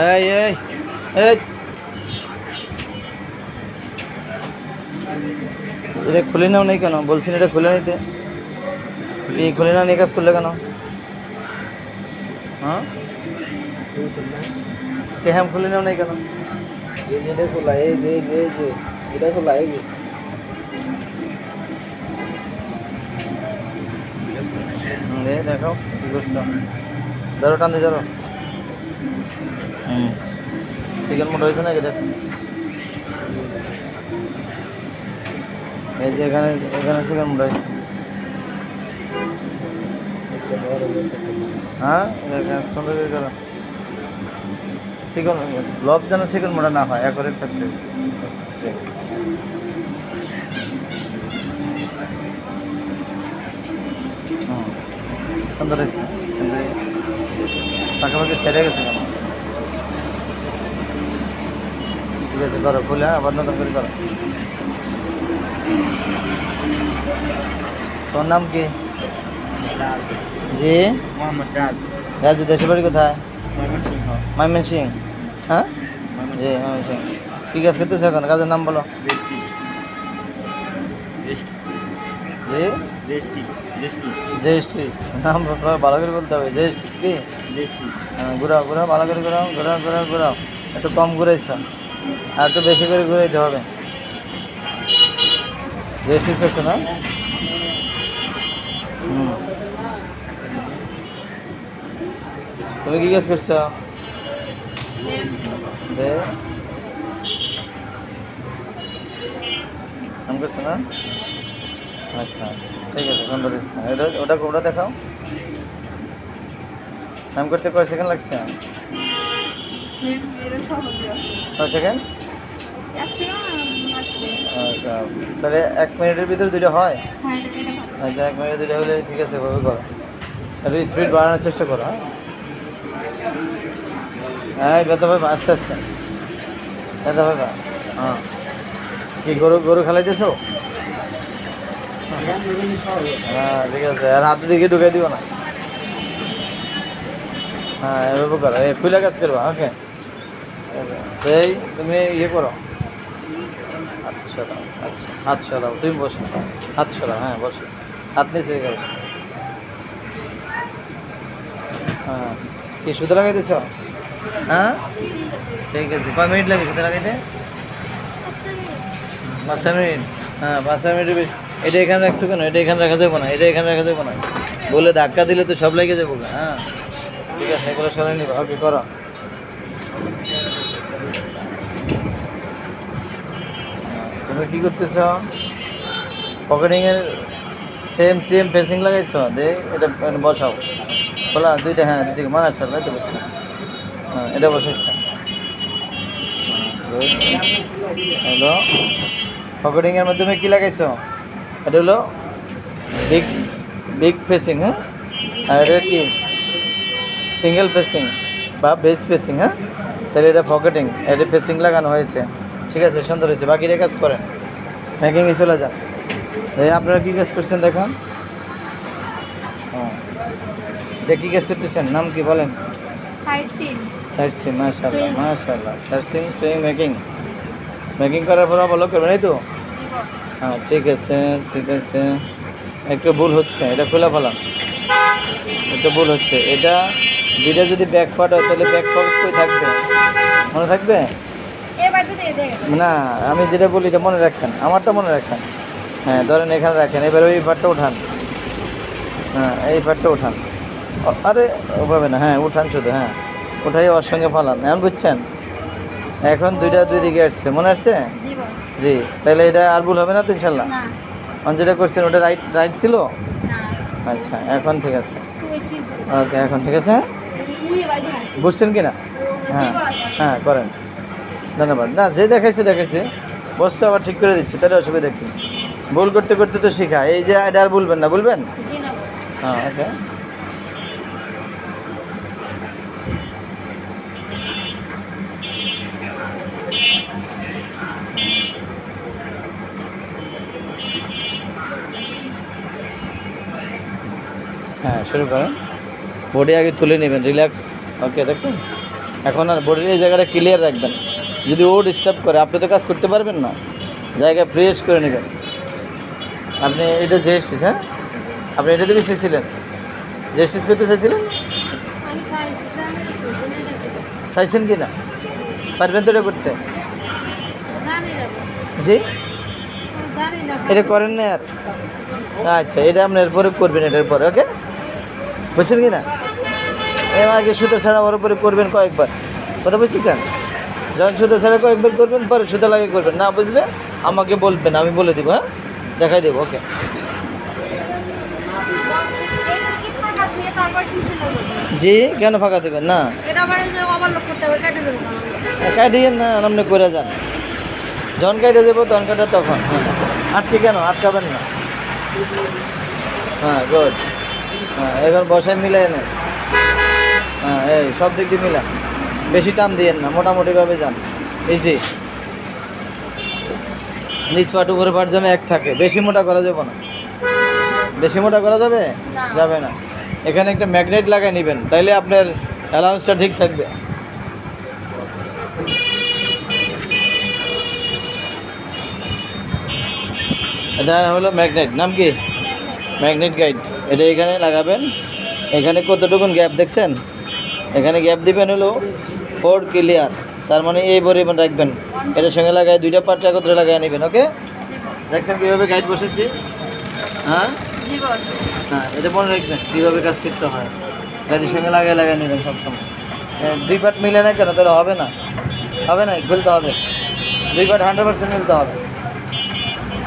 এই এই এই এটা খুলে নাও নেই কেন? বলছি না এটা খুলে নিতে, এই খুলে না নিয়ে কাজ করলে কেন? হ্যাঁ হ্যাঁ খুলে নাও নেই কেন? এটা খোলা, এই যে এটা খোলা, এই যে দেখাও কী করছো, ধরো টান দিয়ে ধরো। চিকেন মোটা হয়েছে নাকি দেখ, এই যে এখানে এখানে চিকেন মোটা হয়েছে। হ্যাঁ এখানে সুন্দর করে করো, চিকেন লব যেন চিকেন মোটা না হয়, একবারে থাকতে। সুন্দর হয়েছে, কিন্তু পাশাপাশি সেরে গেছে কেন? ঠিক আছে করো, খুলে আবার নতুন করে করো। তোর নাম কি? জি মোহাম্মদ রাজ, রাজু, দেশের বাড়ি কোথায়? ময়মনসিংহ। ময়মনসিং। হ্যাঁ জি ময়মনসিং। কী কাজ করতেছো এখন? কাজের নাম বলো। জি জেস্টিস, নাম ভালো করে বলতে হবে। জেস্টিস কি? ঘুরাও ঘুরাও, ভালো করে ঘুরাও, ঘুরাও ঘুরাও ঘুরাও। একটু কম ঘুরাইছ, আর একটু বেশি করে ঘুরাইতে হবে। জেস্টিস করছো না? তুমি কি কাজ করছো? দে কাম করছো না? আচ্ছা ঠিক আছে, সুন্দর হয়েছে। এটা ওটা ওটা দেখাও। কাম করতে কয় সেকেন্ড লাগছে? কয় সেকেন্ড? আচ্ছা, তাহলে 1 মিনিটের ভিতরে দুটো হয়? আচ্ছা 1 মিনিটে দুটো হলে ঠিক আছে, ওভাবে করো। একটু স্পিড বাড়ানোর চেষ্টা করো। হ্যাঁ ব্যথা পাবে আস্তে আস্তে, ব্যথা পাবে। হ্যাঁ কি গরু গরু খেলাইতেছো? হ্যাঁ ঠিক আছে, আর হাতের দিকে ঢুকাই দিও না। হ্যাঁ এভাবে করো, এই ফুলা কাজ করবা। ওকে সেই তুমি ইয়ে করো, হাত সরাও, আচ্ছা হাত সরাও, তুমি বসো, হাত সরাও, হ্যাঁ বসো, হাত নিচে রেখে বসো। হ্যাঁ কি সুতো লাগাইতেছ? হ্যাঁ ঠিক আছে, 5 মিনিট লাগে সুতো লাগাইতে? 5 মিনিট। হ্যাঁ 5 মিনিটের বেশি। এটা এখানে রাখছো কেন? এটা এখানে রাখা যাবো না, এটা এখানে রাখা যাবো না, বলে ধাক্কা দিলে তো সব লেগে যাবো। হ্যাঁ ঠিক আছে, এগুলো সরাই নিবা। ওকে করো। তুমি কি করতেছ? পকেটিংয়ের সেম সেম ফেসিং লাগাইছো? দে এটা বসাও, খোলা দুইটা, হ্যাঁ দুদিকে মাশাআল্লাহ, এটা বসছে। হ্যাঁ এটা বসাইছে। হ্যালো, পকেটিংয়ের মাধ্যমে কি লাগাইছো? এটা হলো বিগ বিগ ফেসিং। হ্যাঁ আর এটা কি সিঙ্গেল ফেসিং বা বেস ফেসিং? হ্যাঁ তাহলে এটা পকেটিং, এটা ফেসিং লাগানো হয়েছে। ঠিক আছে সুন্দর হয়েছে, বাকিটা কাজ করেন, মেকিংয়ে চলে যান। এই আপনারা কী কাজ করছেন দেখান। এটা কী কাজ করতেছেন, নাম কি বলেন? সাইড সিং, মাশাআল্লাহ মাশাআল্লাহ। Side Singh swing making, making করার পর বলো করবেন, এই তো? হ্যাঁ ঠিক আছে ঠিক আছে। একটু ভুল হচ্ছে, এটা খোলা ফেলাম, একটু ভুল হচ্ছে। এটা দুইটা যদি ব্যাক পার্ট হয় তাহলে ব্যাক পার্ট কই থাকবে? মনে থাকবে না? আমি যেটা বলি এটা মনে রাখেন, আমারটা মনে রাখেন। হ্যাঁ ধরেন এখানে রাখেন, এবার ওই পার্টটা উঠান। হ্যাঁ এই পার্টটা উঠান, আরে ওভাবে না, হ্যাঁ উঠান শুধু, হ্যাঁ উঠাই ওর সঙ্গে ফালান। এমন বুঝছেন? এখন দুইটা দুই দিকে আসছে, মনে আসছে? জি তাহলে এটা আর ভুল হবে না তো ইনশাল্লাহ? আমি যেটা করছেন ওটা রাইট রাইট ছিল? আচ্ছা এখন ঠিক আছে, ওকে এখন ঠিক আছে। বুঝছেন কি না? হ্যাঁ হ্যাঁ করেন, ধন্যবাদ। না যে দেখাইছে দেখাইছে, বস্তু আবার ঠিক করে দিচ্ছি, তাহলে অসুবিধা কি? ভুল করতে করতে তো শেখা। এই যে এটা আর বলবেন না, বলবেন? হ্যাঁ ওকে। হ্যাঁ শুরু করেন, বডি আগে তুলে নেবেন, রিল্যাক্স। ওকে দেখছেন? এখন আর বডির এই জায়গাটা ক্লিয়ার রাখবেন। যদি ও ডিস্টার্ব করে আপনি তো কাজ করতে পারবেন না, জায়গা ফ্রেশ করে নেবেন। আপনি এটা জেস্টিস, হ্যাঁ আপনি এটা দিবি চাইছিলেন, জেস্টিস করতে চাইছিলেন, চাইছেন কি না? পারবেন তো এটা করতে? জি এটা করেন না আর? আচ্ছা এটা আপনি এরপরে করবেন, এটার পরে ওকে, বুঝছেন কি না? এর আগে সুতো ছাড়া ওর উপরে করবেন কয়েকবার, কথা বুঝতেছেন? যখন সুতো ছাড়া কয়েকবার করবেন পরে সুতো লাগিয়ে করবেন, না বুঝলে আমাকে বলবেন, আমি বলে দেবো, হ্যাঁ দেখাই দেবো, ওকে। জি কেন ফাঁকা দেবেন না? কাটিয়ে না আপনি করে যান, যখন কাটে দেবো তখন কাটা, তখন হ্যাঁ আটকে কেন আটকাবেন না। হ্যাঁ গুড, হ্যাঁ এখন বসায় মিলাই নেন, হ্যাঁ এই সব দিক দিয়ে মিলান, বেশি টান দিয়েন না, মোটামুটিভাবে যান, ইজি। নিচ পাট উপরে পাট যেন এক থাকে, বেশি মোটা করা যাবে না। বেশি মোটা করা যাবে? যাবে না। এখানে একটা ম্যাগনেট লাগাই নেবেন, তাইলে আপনার অ্যালাউন্সটা ঠিক থাকবে। এটা হলো ম্যাগনেট, নাম কি? Magnet guide. এটা এখানে লাগাবেন, এখানে কতটুকুন গ্যাপ দেখছেন? এখানে গ্যাপ দিবেন হলো 4 ক্লিয়ার, তার মানে এই পরিমাণ রাখবেন। এটার সঙ্গে লাগায় দুইটা পার্ট একত্রে লাগাই নেবেন, ওকে? দেখছেন কীভাবে গাইড বসেছি? হ্যাঁ হ্যাঁ এটা মনে রাখবেন কীভাবে কাজ করতে হয়, গাড়ির সঙ্গে লাগাই নেবেন সবসময়। দুই পার্ট মিলে না কেন? তাহলে হবে না, হবে না, খুলতে হবে, দুই পার্ট 100% মিলতে হবে।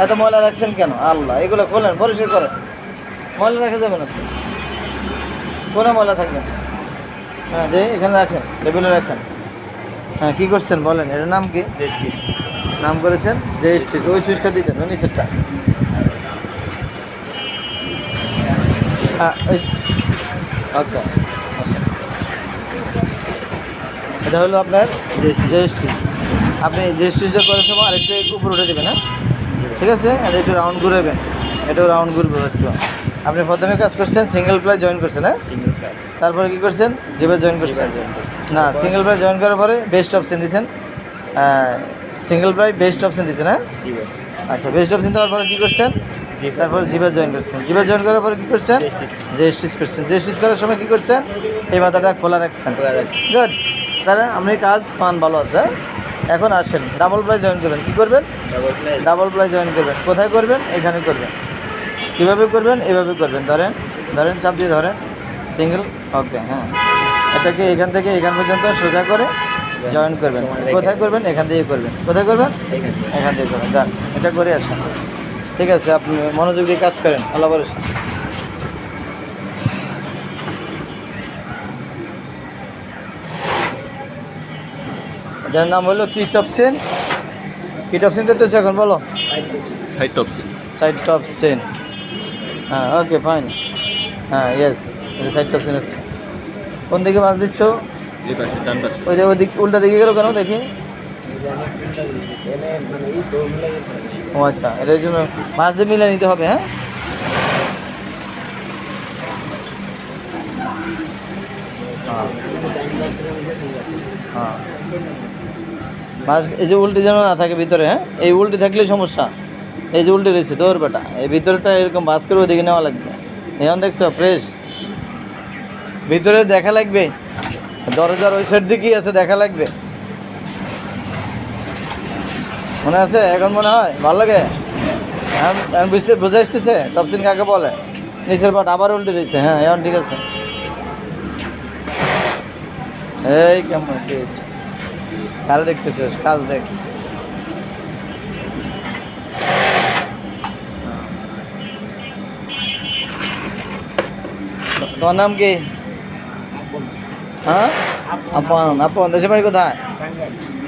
এত ময়লা রাখছেন কেন? আল্লাহ, এগুলো খোলেন, পরিষ্কার করেন, ময়লা রাখা যাবে না, কোনো ময়লা থাকবে না। হ্যাঁ যে এখানে রাখেন, টেবিলে রাখেন। হ্যাঁ কী করছেন বলেন, এটার নাম কি? জেস্টিস নাম করেছেন, জেস্টিস। ওই সুইচটা দিতেন, ওই নিচেরটা। হ্যাঁ ওই ওকে, আচ্ছা এটা হলো আপনার জেস্টিস। আপনি জেস্টিসটা করার সময় আরেকটু উপরে উঠে দেবেন, হ্যাঁ ঠিক আছে? আর একটু রাউন্ড ঘুরাবেন, এটাও রাউন্ড ঘুরবে একটু। আপনি প্রথমে কাজ করছেন সিঙ্গেল প্লাই জয়েন করছেন, হ্যাঁ তারপরে কী করছেন? জিভে জয়েন করছেন না, সিঙ্গেল প্লাই জয়েন করার পরে বেস্ট অপশান দিয়েছেন, সিঙ্গেল প্লাই বেস্ট অপশান দিয়েছেন, হ্যাঁ আচ্ছা বেস্ট অপশান দেওয়ার পরে কী করছেন? তারপর জিভে জয়েন করছেন, জিভে জয়েন করার পরে কী করছেন? যে স্টিচ করছেন, যে স্টিচ করার সময় কী করছেন? এই মাথাটা খোলা রাখছেন, গুড। তাহলে আপনি কাজ পান ভালো আছে। এখন আসেন ডাবল প্লাই জয়েন করবেন, কী করবেন? ডাবল প্লাই জয়েন করবেন। কোথায় করবেন? এখানে করবেন। কীভাবে করবেন? এভাবে করবেন, ধরেন ধরেন চাপ দিয়ে ধরেন, সিঙ্গেল, ওকে। হ্যাঁ এটাকে এখান থেকে এখান পর্যন্ত সোজা করে জয়েন করবেন। কোথায় করবেন? এখান থেকে করবেন। কোথায় করবেন? এখান থেকে করবেন। যান এটা করে আসেন, ঠিক আছে? আপনি মনোযোগ দিয়ে কাজ করেন, আল্লাহ ভরসা। এটার নাম হলো কি অপশন? কিট অপশন করতেছে এখন, বলো। Side option, side top Sen, হ্যাঁ ওকে ফাইন, হ্যাঁ ইয়েস এটা সাইড টপ সেন আছে। কোন দিকে মাছ দিচ্ছ? ওই যে ওই দিক উল্টা দিকে গেল কেন দেখি? ও আচ্ছা, এটার জন্য মাছ দিয়ে মিলে নিতে হবে, হ্যাঁ হ্যাঁ মাছ এই যে উল্টে যেন না থাকে ভিতরে, হ্যাঁ এই উল্টে থাকলেই সমস্যা। এই যে উল্টে রয়েছে তোর বেটা, এই ভিতরটা এরকম ভাস করে ওদিকে নেওয়া লাগবে। এখন দেখছো ফ্রেশ, ভিতরে দেখা লাগবে, দরজার ওই সাইড দিকেই আছে, দেখা লাগবে, মনে আছে? এখন মনে হয় ভালো লাগে, এখন বুঝে আসতেছে টপসিন কাকে বলে। নিচের পাট আবার উল্টে রয়েছে, হ্যাঁ এখন ঠিক আছে। এই কেমন ঠিক আছে, কারো দেখতেছিস? কাজ দেখ। তোমার নাম কি? হ্যাঁ আপন। আপন দেশের বাড়ি কোথায়?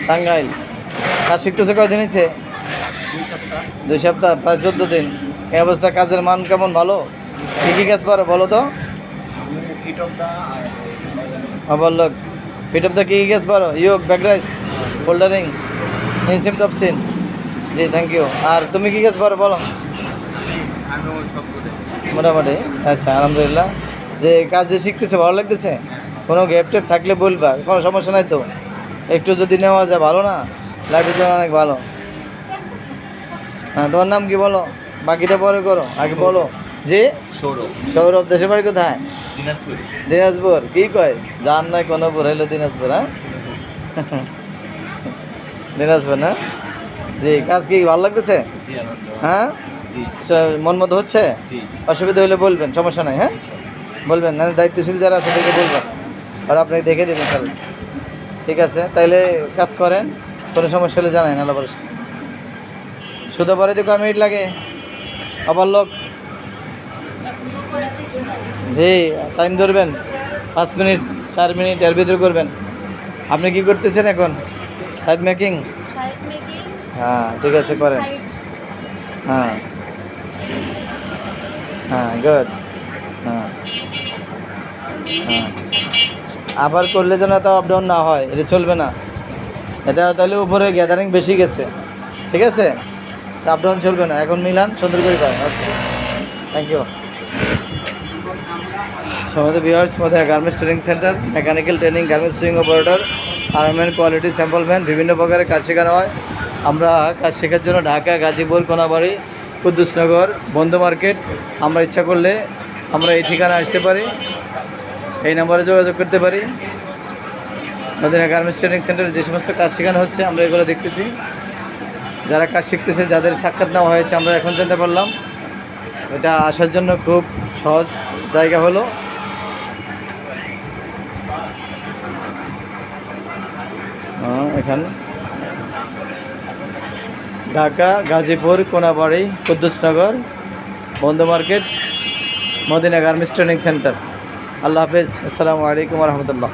টাঙ্গাইল। কাজ শিখতেছে কয়দিন হয়েছে? 2 সপ্তাহ, প্রায় 14 দিন। এই অবস্থা কাজের মান কেমন? ভালো? কী কী কাজ পারো বলো তো? বললো ফিট অফ দ্য কী কী কাজ পারো? ইয়োগ, ব্যাক রাইস, ফোল্ডারিং, ইনসিম টপসিন। জি থ্যাংক ইউ। আর তুমি কী কাজ পারো বলো? মোটামুটি, আচ্ছা আলহামদুলিল্লাহ। যে কাজ যে শিখতেছে ভালো লাগতেছে? কোনো গ্যাপ টেপ থাকলে বলবা, কোনো সমস্যা নাই তো। একটু যদি নেওয়া যায় ভালো না, লাইফের জন্য অনেক ভালো। হ্যাঁ, তোমার নাম কি বলো? বাকিটা পরে করো, আগে বলো। যে সৌরভ, সৌরভ, দেশের বাড়ি কোথায়? দিনাজপুর। দিনাজপুর। কি কয় জান নাই কোনো পুর হইলো দিনাজপুর? হ্যাঁ দিনাজপুর না? জি, কাজ কি ভালো লাগতেছে? জি আনন্দ। হ্যাঁ, জি মন মতো হচ্ছে? জি। অসুবিধা হলে বলবেন, সমস্যা নাই। হ্যাঁ বলবেন, না দায়িত্বশীল যারা আছে তাদেরকে বলবেন, আর আপনাকে দেখে দেবেন তাহলে। ঠিক আছে, তাইলে কাজ করেন, কোনো সমস্যা হলে জানাই নাহলে বলে। শুধু পরে তো কয় মিনিট লাগে? আবার লোক জি, টাইম ধরবেন 5 মিনিট 4 মিনিট এর ভিতরে করবেন। আপনি কি করতেছেন এখন? Side making? হ্যাঁ ঠিক আছে, করেন। হ্যাঁ হ্যাঁ, গুড। হ্যাঁ হ্যাঁ, আবার করলে যেন এত আপ ডাউন না হয়, এটা চলবে না। এটা তাহলে উপরে গ্যাদারিং বেশি গেছে, ঠিক আছে? আপ ডাউন চলবে না। এখন মিলান সুন্দর করে পায়। Okay, thank you. সমস্ত ভিউয়ার্স, মধ্যে garments training centre, mechanical training, garments sewing operator, garment quality sample man, বিভিন্ন প্রকারের কাজ শেখানো হয়। আমরা কাজ শেখার জন্য ঢাকা, গাজীপুর, কোনাবাড়ি, কুদ্দুসনগর, বন্ধু মার্কেট, আমরা ইচ্ছা করলে আমরা এই ঠিকানা আসতে পারি, এই নম্বরে যোগাযোগ করতে পারি। মদিনা গার্মেন্টস ট্রেনিং সেন্টারে যে সমস্ত কাজ শেখানো হচ্ছে আমরা এগুলো দেখতেছি। যারা কাজ শিখতেছে, যাদের সাক্ষাৎ নেওয়া হয়েছে, আমরা এখন জানতে পারলাম এটা আসার জন্য খুব সহজ জায়গা হলো। এখানে Dhaka, Gazipur, Konabari, Kuddusnagar, Bandhu market, Madina garments training centre. আল্লাহ হাফেজ, আসসালামু আলাইকুম রহমতুল্লাহ।